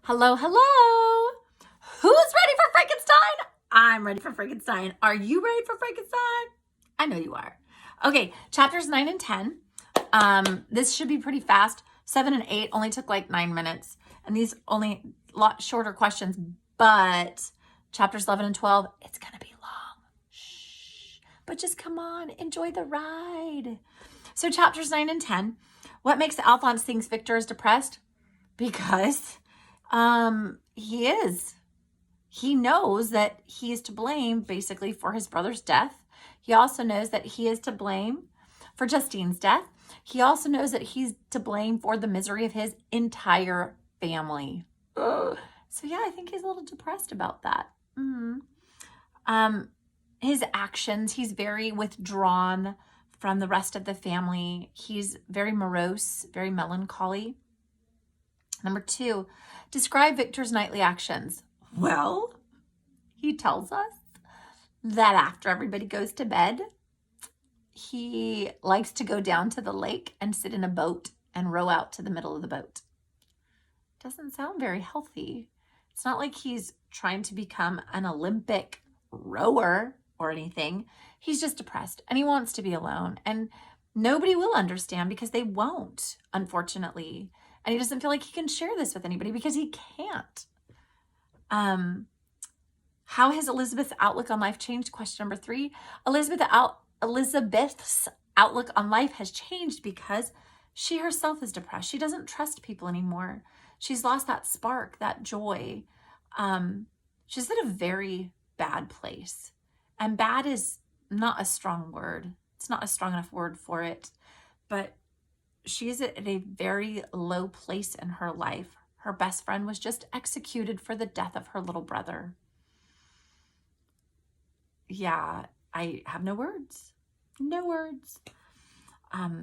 Hello, hello. Who's ready for Frankenstein? I'm ready for Frankenstein. Are you ready for Frankenstein? I know you are. Okay, chapters 9 and 10. This should be pretty fast. 7 and 8 only took like 9 minutes. And these only a lot shorter questions. But chapters 11 and 12, it's going to be long. Shh. But just come on, enjoy the ride. So chapters 9 and 10. What makes Alphonse thinks Victor is depressed? Because he is. He knows that he is to blame basically for his brother's death. He also knows that he is to blame for Justine's death. He also knows that he's to blame for the misery of his entire family. Ugh. So yeah, I think he's a little depressed about that. His actions, he's very withdrawn from the rest of the family. He's very morose, very melancholy. Number 2, describe Victor's nightly actions. Well, he tells us that after everybody goes to bed, he likes to go down to the lake and sit in a boat and row out to the middle of the boat. Doesn't sound very healthy. It's not like he's trying to become an Olympic rower or anything. He's just depressed and he wants to be alone. And nobody will understand because they won't, unfortunately. And he doesn't feel like he can share this with anybody because he can't. How has Elizabeth's outlook on life changed? Question number 3. Elizabeth's outlook on life has changed because she herself is depressed. She doesn't trust people anymore. She's lost that spark, that joy. She's in a very bad place. And bad is not a strong word. It's not a strong enough word for it. But she is at a very low place in her life. Her best friend was just executed for the death of her little brother. Yeah, I have no words. No words.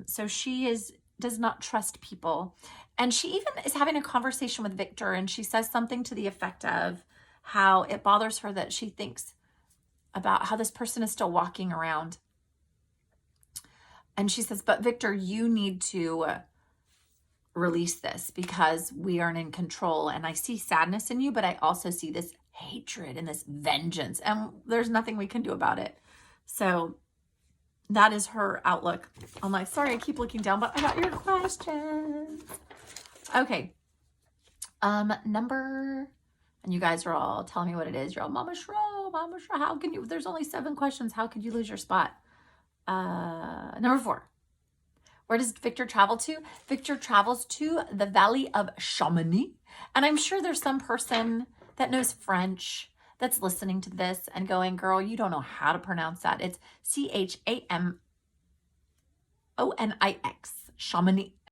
So she does not trust people. And she even is having a conversation with Victor, and she says something to the effect of how it bothers her that she thinks about how this person is still walking around. And she says, but Victor, you need to release this because we aren't in control. And I see sadness in you, but I also see this hatred and this vengeance. And there's nothing we can do about it. So that is her outlook on life. Sorry, I keep looking down, but I got your questions. Okay. And you guys are all telling me what it is. You're all, Mama Shro, how can you, there's only 7 questions. How could you lose your spot? Number 4. Where does Victor travel to? Victor travels to the Valley of Chamonix. And I'm sure there's some person that knows French that's listening to this and going, girl, you don't know how to pronounce that. It's Chamonix, Chamonix.